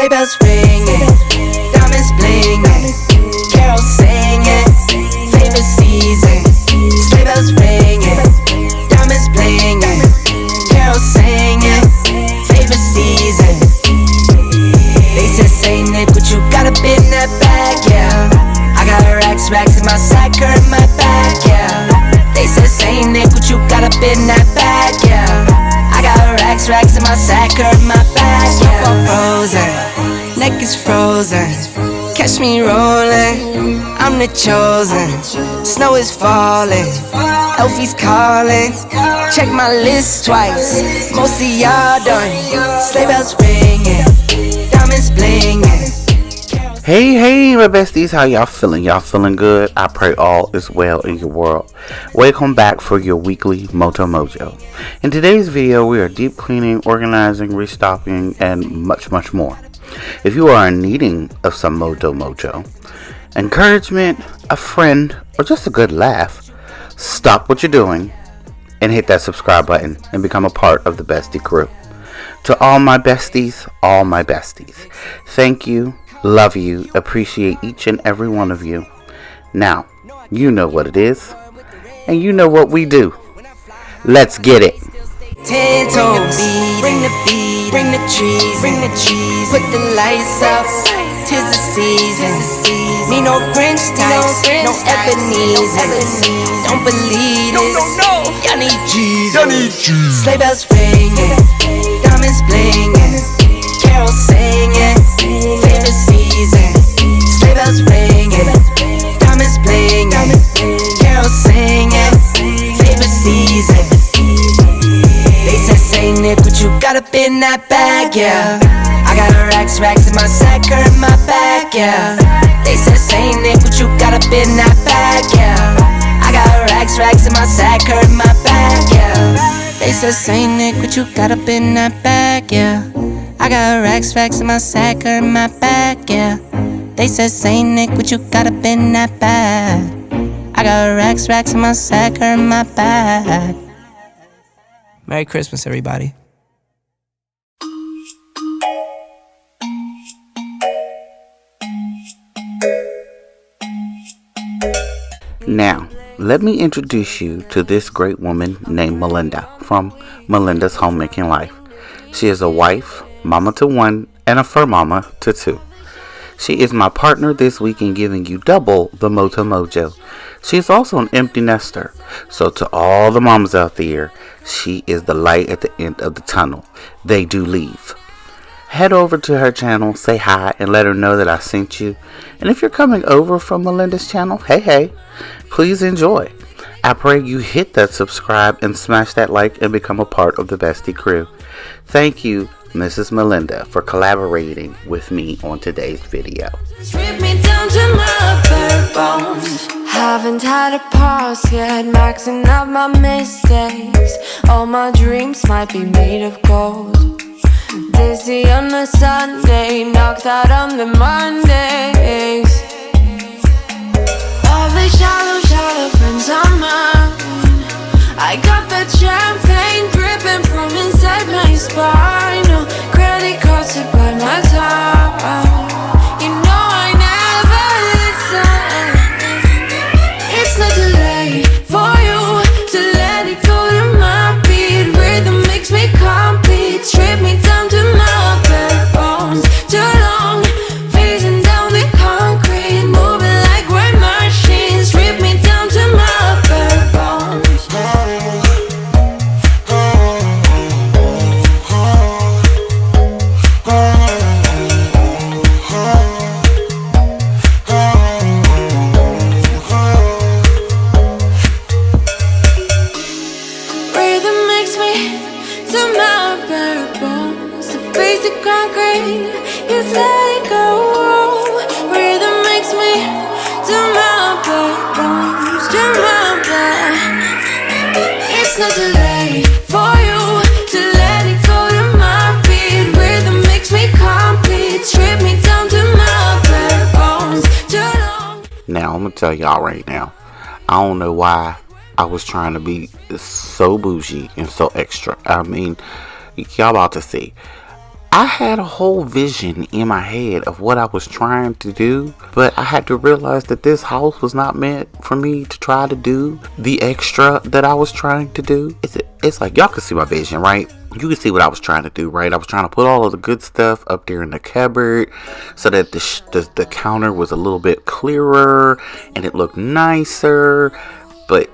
Sleigh bells ringing, diamonds blinging, carols singing, favorite season. Sleigh bells ringing, diamonds blinging, carols singing, favorite season. They said, say Nick, what you got up in that bag, yeah. I got racks in my sack or in my bag, yeah. They said, say Nick, what you got up in that bag, yeah. I got racks in my sack or in my bag, yeah. I'm frozen, neck is frozen. Catch me rolling, I'm the chosen. Snow is falling, Elfie's calling. Check my list twice, most of y'all done. Sleigh bells ringing, diamonds blinging. Hey, my besties, how y'all feeling? Y'all feeling good? I pray all is well in your world. Welcome back for your weekly Moto Mojo. In today's video, we are deep cleaning, organizing, restocking, and much more. If you are in needing of some Moto Mojo, encouragement, a friend, or just a good laugh, stop what you're doing and hit that subscribe button and become a part of the Bestie crew. To all my besties, thank you. Love you, appreciate each and every one of you. Now, you know what it is, and you know what we do. Let's get it. Ten toes, bring the beat, bring the cheese, put the lights up, 'tis the season. Need no Grinch types, no Ebenezer. Don't believe this, y'all need Jesus. Sleigh bells ringing, diamonds blinging, carols singing, favorite season. Sleigh bells ringing, diamonds blinging, carols singing, favorite season. They said, say Nick, what you got up in that bag, yeah. I got racks in my sack or in my bag, yeah. They said, say Nick, what you got up in that bag, yeah. I got racks in my sack or in my bag, yeah. They said, say Nick, what you got up in that bag, yeah. I got racks in my sack or in my bag, yeah. They said, say Nick, what you got up in that bag. I got racks in my sack or in my bag. Merry Christmas, everybody. Now, let me introduce you to this great woman named Melinda from Melinda's Homemaking Life. She is a wife, mama to one, and a fur mama to two. She is my partner this week in giving you double the Moto Mojo. She is also an empty nester. So to all the moms out there, she is the light at the end of the tunnel. They do leave. Head over to her channel, say hi, and let her know that I sent you. And if you're coming over from Melinda's channel, hey, please enjoy. I pray you hit that subscribe and smash that like and become a part of the Bestie crew. Thank you, Mrs. Melinda, for collaborating with me on today's video. Strip me down to my bare bones. Haven't had a pause yet, maxing out my mistakes. All my dreams might be made of gold. Dizzy on a Sunday, knocked out on the Mondays. All the shallow friends are mine. I got that champagne dripping from inside my spine. No credit cards to buy my time. You know I never listen. It's not too late for you to let it go to my beat. Rhythm makes me complete. Strip me down to my bare bones. Too long, phasing down the concrete, moving like we're machines. Strip me down to my bare bones. Rhythm makes me to my bare bones. To face the concrete, just let it go. Rhythm makes me to my bare bones. To my bare. It's not too late for you to let it go to my beat. Rhythm makes me complete. Strip me down to my bare bones. Too long. Now, I'm going to tell y'all right now, I don't know why I was trying to be so bougie and so extra. I mean, y'all about to see. I had a whole vision in my head of what I was trying to do, but I had to realize that this house was not meant for me to try to do the extra that I was trying to do. It's like, y'all can see my vision, right? You can see what I was trying to do, right? I was trying to put all of the good stuff up there in the cupboard so that the counter was a little bit clearer and it looked nicer. But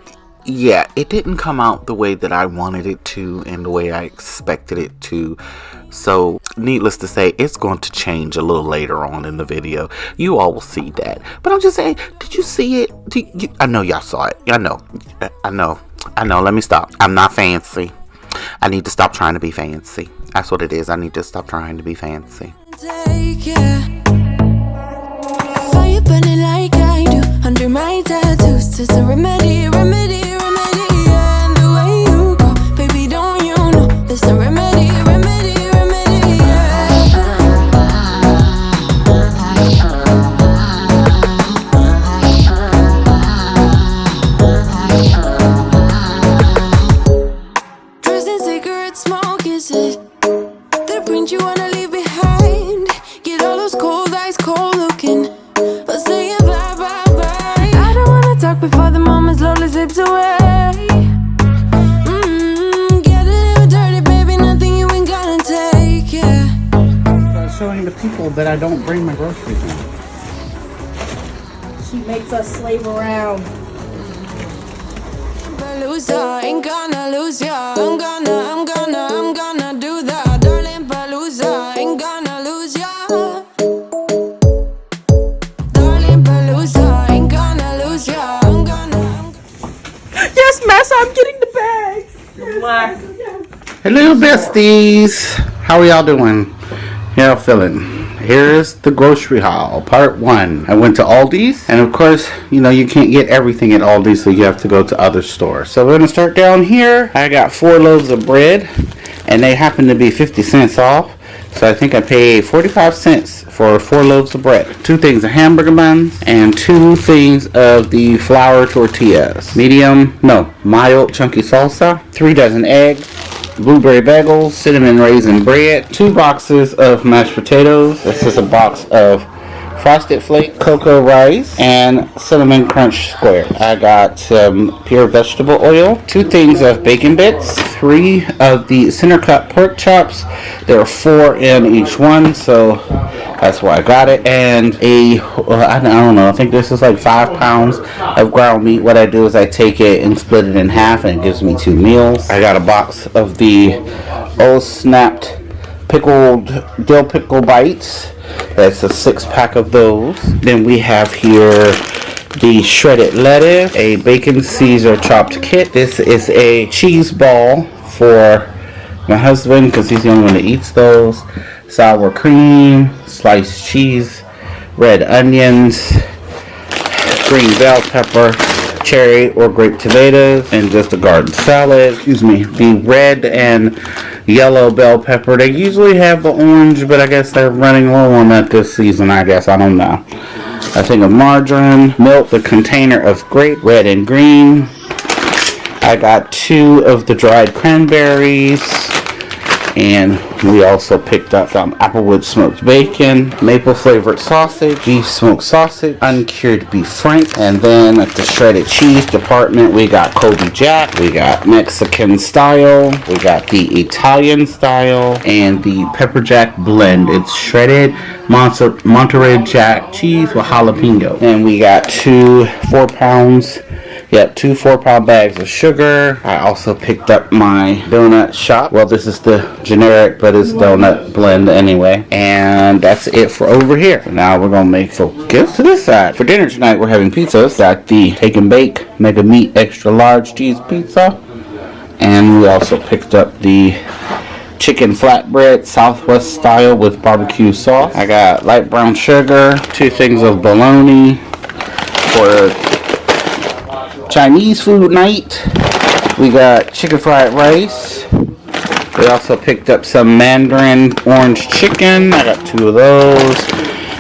yeah, it didn't come out the way that I wanted it to and the way I expected it to. So needless to say, it's going to change a little later on in the video. You all will see that. But I'm just saying, did you see it? I know y'all saw it. I know. Let me stop. I'm not fancy. I need to stop trying to be fancy. That's what it is. I need to stop trying to be fancy. Take it. Fire burning like I do under my tattoos. It's a remedy, remedy, remedy. And the way you go, baby, don't you know? There's a remedy, remedy, remedy. Dressed in cigarette smoke, is it? The print you wanna leave behind. Get all those cold eyes cold looking. But saying bye, bye, bye. I don't wanna talk before the moment slowly slips away. Get a little dirty, baby. Nothing you ain't gonna take, yeah. Showing the people that I don't bring my groceries in. She makes us slave around. Palooza, ain't gonna lose ya. I'm gonna do that. Darling Palooza, ain't gonna lose ya. Darling Palooza, ain't gonna lose ya. Yes, Massa, I'm getting the bags. Black. Hello, besties. How are y'all doing? How y'all feeling? Here's the grocery haul, part 1. I went to Aldi's, and of course, you know, you can't get everything at Aldi's, so you have to go to other stores. So we're gonna start down here. I got 4 loaves of bread, and they happen to be 50 cents off. So I think I paid 45 cents for 4 loaves of bread. 2 things of hamburger buns, and 2 things of the flour tortillas. Mild chunky salsa, 3 dozen eggs, blueberry bagels, cinnamon raisin bread, 2 boxes of mashed potatoes. This is a box of frosted flake cocoa rice and cinnamon crunch square. I got some pure vegetable oil, 2 things of bacon bits, 3 of the center cut pork chops. There are 4 in each one, so that's why I got it. And I don't know, I think this is like 5 pounds of ground meat. What I do is I take it and split it in half, and it gives me 2 meals. I got a box of the old snapped pickled dill pickle bites. That's a 6-pack of those. Then we have here the shredded lettuce, a bacon Caesar chopped kit. This is a cheese ball for my husband because he's the only one that eats those. Sour cream, sliced cheese, red onions, green bell pepper, cherry or grape tomatoes, and just a garden salad. The red and yellow bell pepper. They usually have the orange, but I guess they're running low on that this season, I guess. I don't know. A thing of margarine, milk, the container of grape, red and green. I got 2 of the dried cranberries. And we also picked up some applewood smoked bacon, maple flavored sausage, beef smoked sausage, uncured beef frank, and then at the shredded cheese department we got Kobe Jack, we got Mexican style, we got the Italian style, and the pepper jack blend. It's shredded Monterey Jack cheese with jalapeno. And we got 2 4-pound bags of sugar. I also picked up my donut shop. Well, this is the generic, but it's donut blend anyway. And that's it for over here. So now we're gonna make focus to this side. For dinner tonight, we're having pizzas. Got the Take and Bake Mega Meat Extra Large Cheese Pizza. And we also picked up the chicken flatbread Southwest style with barbecue sauce. I got light brown sugar, 2 things of bologna for Chinese food night. We got chicken fried rice. We also picked up some mandarin orange chicken. I got 2 of those.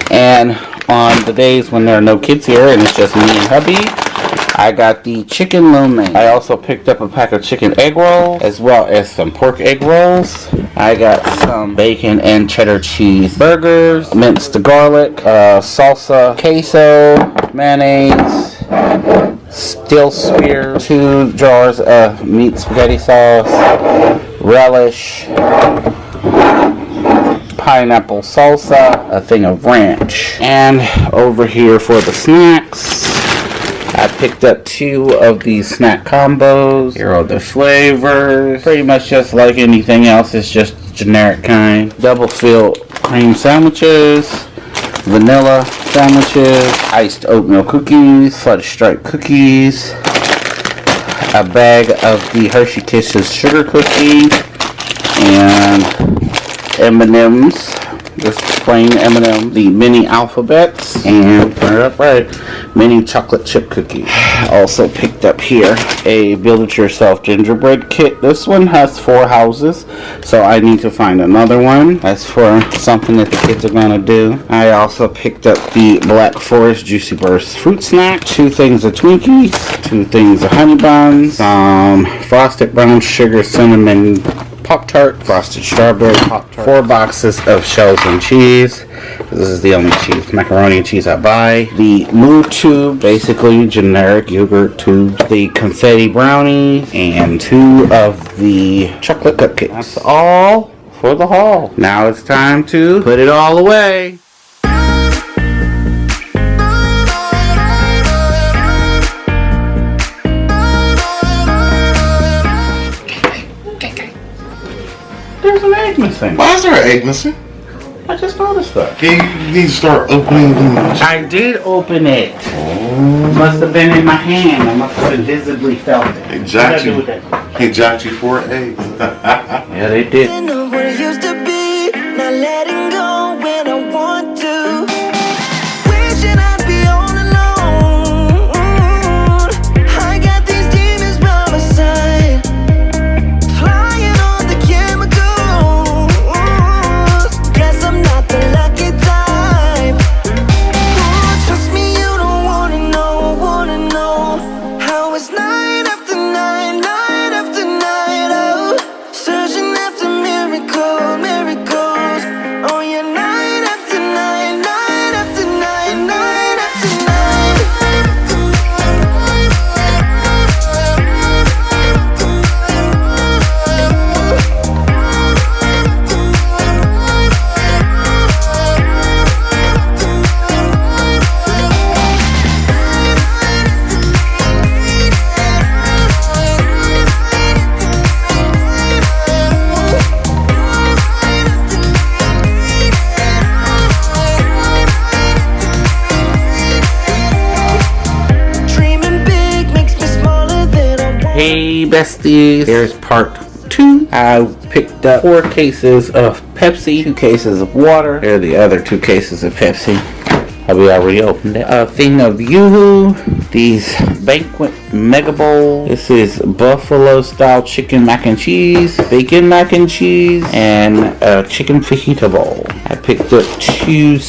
And on the days when there are no kids here and it's just me and hubby, I got the chicken lo mein. I also picked up a pack of chicken egg rolls as well as some pork egg rolls. I got some bacon and cheddar cheese burgers, minced garlic, salsa, queso, mayonnaise, steel spear, 2 jars of meat spaghetti sauce, relish, pineapple salsa, a thing of ranch. And over here for the snacks, I picked up 2 of these snack combos. Here are the flavors. Pretty much just like anything else, it's just generic kind. Double filled cream sandwiches, vanilla sandwiches, iced oatmeal cookies, fudge stripe cookies, a bag of the Hershey Kisses sugar cookie, and M&M's, just plain M&M, the mini alphabets, and turn it up right, mini chocolate chip cookies. Also picked up here a build-it-yourself gingerbread kit. This one has 4 houses, so I need to find another one. That's for something that the kids are gonna do. I also picked up the Black Forest Juicy Burst fruit snack, 2 things of Twinkies, 2 things of honey buns, some frosted brown sugar cinnamon Pop-Tart, frosted strawberry Pop-Tart, 4 boxes of shells and cheese. This is the only cheese, macaroni and cheese I buy. The Move Tube, basically generic yogurt tube. The confetti brownie, and 2 of the chocolate cupcakes. That's all for the haul. Now it's time to put it all away. There's an egg missing. Why is there an egg missing? I just noticed that. You need to start opening them. I did open it. Oh. Must have been in my hand. I must have invisibly felt it. They jacked you. They jacked you for an egg. Yeah, they did. I know what it used to be, not letting go when I want to. Wishing I'd be all alone. I got these demons by my side, flying on the chemicals. Guess I'm not the lucky type. Trust me, you don't wanna know how it's night after night, night after night. Oh, searching after miracles. Oh yeah, night after night, night after night, night after night. Dreaming big makes me smaller than I want. Hey besties, here's part 2. I picked up 4 cases of Pepsi, 2 cases of water. Here are the other 2 cases of Pepsi. We already opened it. A thing of Yoo-Hoo. These Banquet Mega Bowl. This is buffalo style chicken mac and cheese, bacon mac and cheese, and a chicken fajita bowl. I picked up 2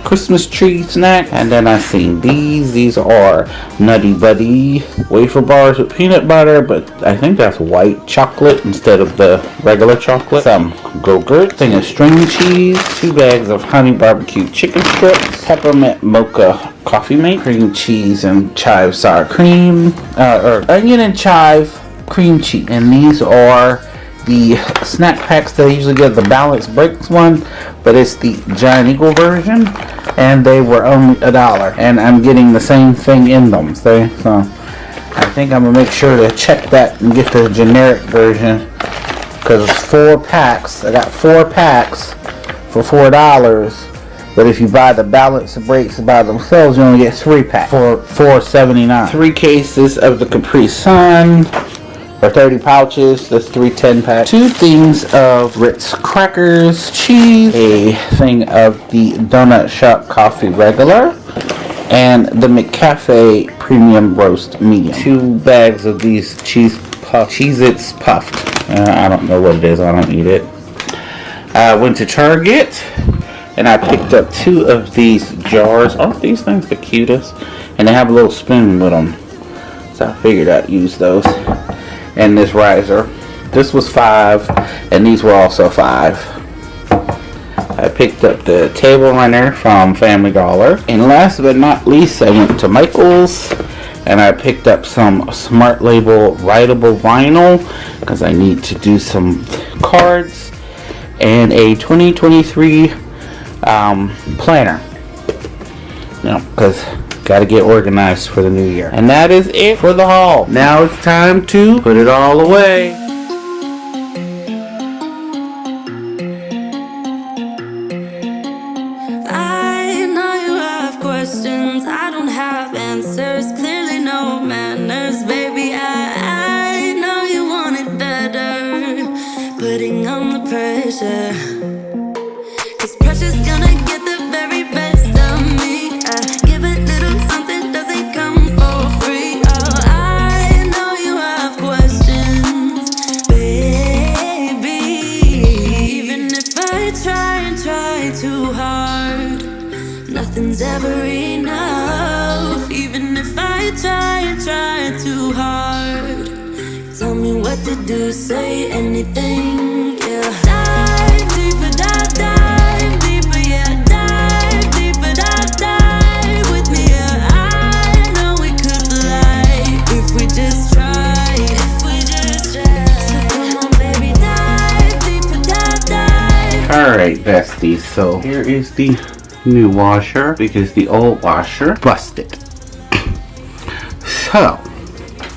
Christmas tree snacks, and then I seen these. These are Nutty Buddy wafer bars with peanut butter, but I think that's white chocolate instead of the regular chocolate. Some Go-Gurt, thing of string cheese, 2 bags of honey barbecue chicken strips, peppermint mocha coffee mate, cream cheese and chive sour cream, or onion and chive cream cheese. And these are the snack packs that I usually get, the Balance Breaks one, but it's the Giant Eagle version, and they were only $1, and I'm getting the same thing in them. So I think I'm gonna make sure to check that and get the generic version, because it's 4 packs. I got 4 packs for $4. But if you buy the Balance Breaks by themselves, you only get 3 packs for $4.79. 3 cases of the Capri Sun for 30 pouches. That's 3 10-packs. 2 things of Ritz crackers, cheese, a thing of the Donut Shop Coffee Regular, and the McCafe Premium Roast Medium. 2 bags of these Cheez-Its Puffed. I don't know what it is. I don't eat it. I went to Target, and I picked up 2 of these jars. Aren't these things the cutest? And they have a little spoon with them. So I figured I'd use those. And this riser. This was $5, and these were also $5. I picked up the table runner from Family Dollar. And last but not least, I went to Michael's and I picked up some Smart Label writable vinyl because I need to do some cards and a 2023 planner. You know, because got to get organized for the new year. And that is it for the haul. Now it's time to put it all away. I don't have answers, clearly no manners, baby. I know you want it better, putting on the pressure, 'cause pressure's gonna get the very best of me. I give a little something, doesn't come for free. Oh, I know you have questions, baby. Even if I try and try too hard, nothing's ever enough. Even if I try and try too hard, tell me what to do, say anything, yeah. Dive deeper, dive deeper, yeah. Dive deeper, dive with me, yeah. I know we could fly if we just try, if we just try. So come on, baby, dive deeper, dive. Alright, besties, so here is the new washer because the old washer busted. So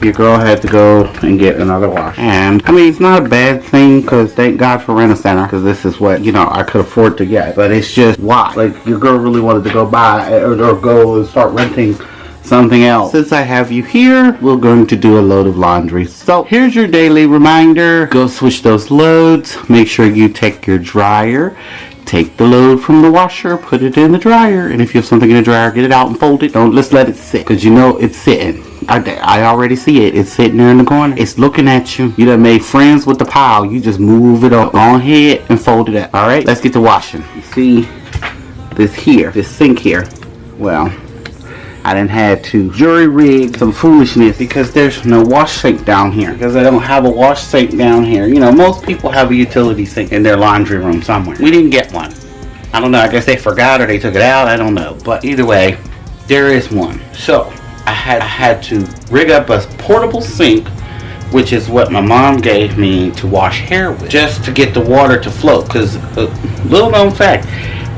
your girl had to go and get another washer, and I mean, it's not a bad thing because thank God for Rent-A-Center, because this is what, you know, I could afford to get. But it's just, why? Like, your girl really wanted to go buy or go and start renting something else. Since I have you here, we're going to do a load of laundry. So here's your daily reminder. Go switch those loads. Make sure you take your dryer. Take the load from the washer, put it in the dryer, and if you have something in the dryer, get it out and fold it. Don't just let it sit, because you know it's sitting. I already see it. It's sitting there in the corner. It's looking at you. You done made friends with the pile. You just move it up. Go ahead and fold it up. Alright, let's get to washing. You see this here, this sink here. Well, I done had to jury rig some foolishness because there's no wash sink down here. Because I don't have a wash sink down here. You know, most people have a utility sink in their laundry room somewhere. We didn't get one. I don't know. I guess they forgot or they took it out. I don't know. But either way, there is one. So I had to rig up a portable sink, which is what my mom gave me to wash hair with, just to get the water to flow. Because little known fact,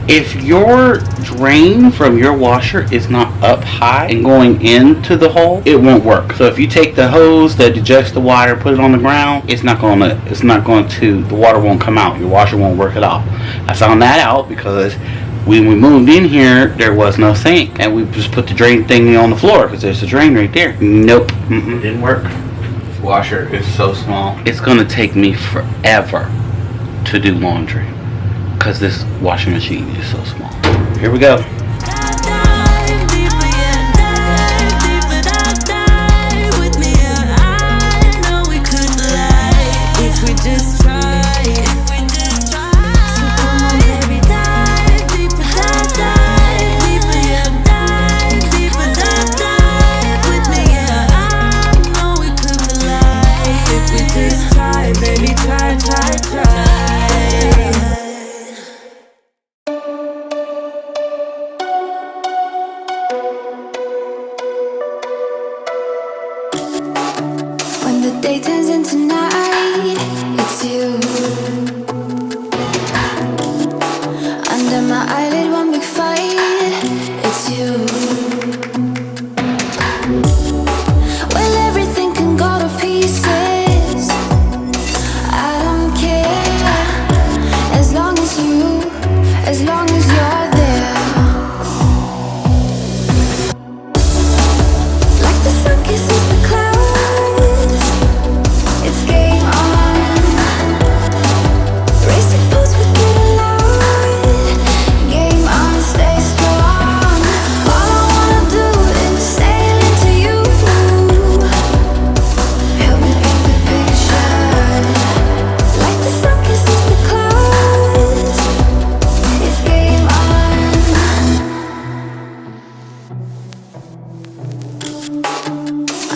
if your drain from your washer is not up high and going into the hole, it won't work. So if you take the hose that ejects the water, put it on the ground, the water won't come out. Your washer won't work at all. I found that out because when we moved in here, there was no sink, and we just put the drain thing on the floor because there's a drain right there. Nope, didn't work. This washer is so small. It's gonna take me forever to do laundry, because this washing machine is so small. Here we go.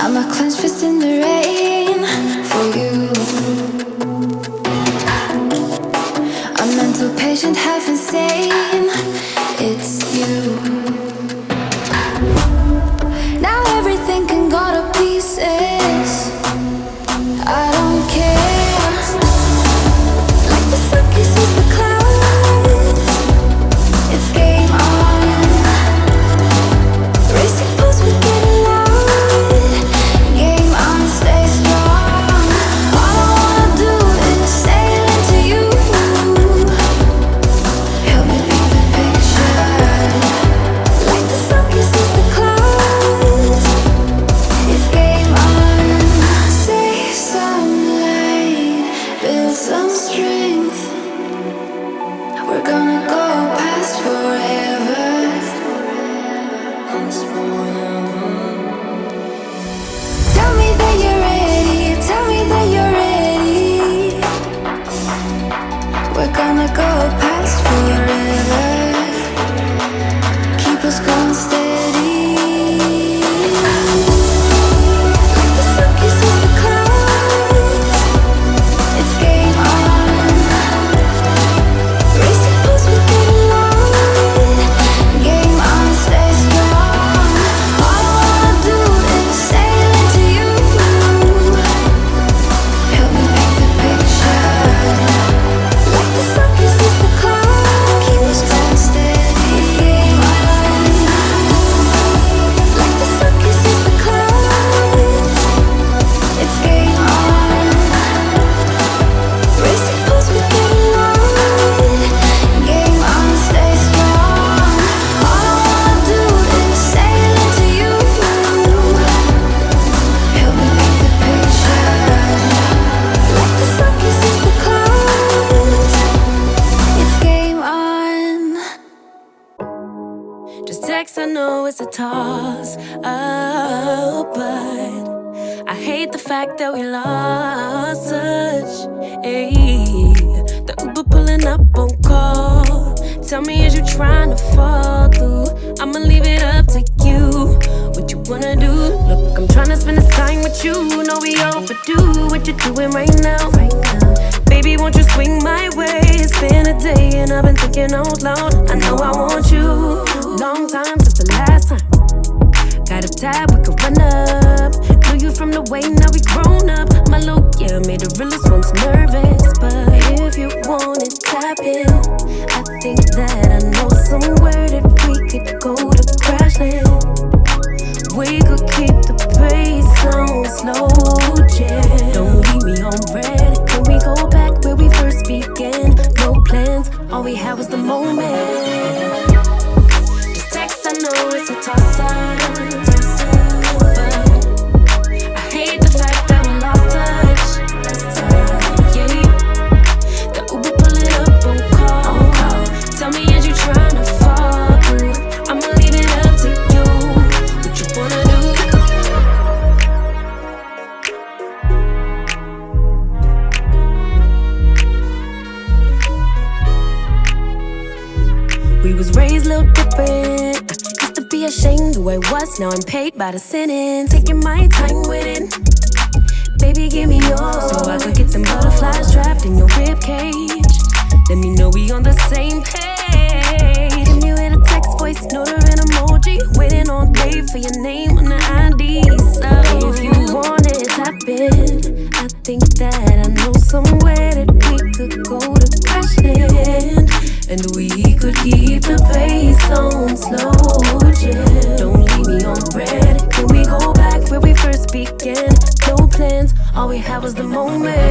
I'm a clenched fist in the rain for you. A mental patient, half insane. It's you. Now everything can go to pieces. I don't care. Like the sun kisses the clouds. It's game on. Racing pulse, we get loud. Game on, stay strong. All I wanna do is sail into you. Help me paint the picture. Like the sun kisses the clouds. It's game on. Save some light, build some strength. We're gonna go past forever. Tell me that you're ready, tell me that you're ready. We're gonna go past forever. Keep us going steady. Like the sun kisses the clouds. It's game on. Racing pulse, we get loud. Game on, stay strong. All I wanna do is sail into you. Help me paint the picture. Like the sun kisses the clouds. Keep us going steady. It's game on. Like the sun kisses the clouds. It's game on. Racing pulse, we get loud. Game on, stay strong. All I wanna do is sail into you. Help me paint the picture. Like the sun kisses the clouds. It's game on. Just text, I know it's a toss up, but I hate the fact that we lost touch. Ayy, the Uber pulling up on call. Tell me, is you trying to fall through? I'ma leave it up to you. What you wanna do? Look, I'm trying to spend this time with you. Know we overdue. What you doing right now? Baby, won't you swing my way? It's been a day and I've been thinking out loud. I know I want you. Long time since the last time. Got a tab, we could run up. Knew you from the way, now we grown up. My look, yeah, made the realest ones nervous. But if you want it, tap in. I think that I know somewhere that we could go to crash land. We could keep the pace on slow jam. Don't leave me on red. Can we go back where we first began? No plans, all we had was the moment. Just text, I know it's a toss-up. I hate the fact that we lost touch. Yeah, the Uber pulling up on call. Tell me, is you trying to fall through? I'ma leave it up to you. What you wanna do? We was raised a little different. Used to be ashamed who I was, now I'm paid by the sentence. Taking my time with it. Baby, give me yours, so I could get them butterflies trapped in your rib cage. Let me know we on the same page. Give me with a text, voice note or an emoji. Waiting all day for your name on the ID. So if you want it, tap in. I think that I know somewhere that we could go to crash land. And we could keep the pace on slow jam. Don't leave me on red. Can we go back where we first began? No plans, all we had was the moment.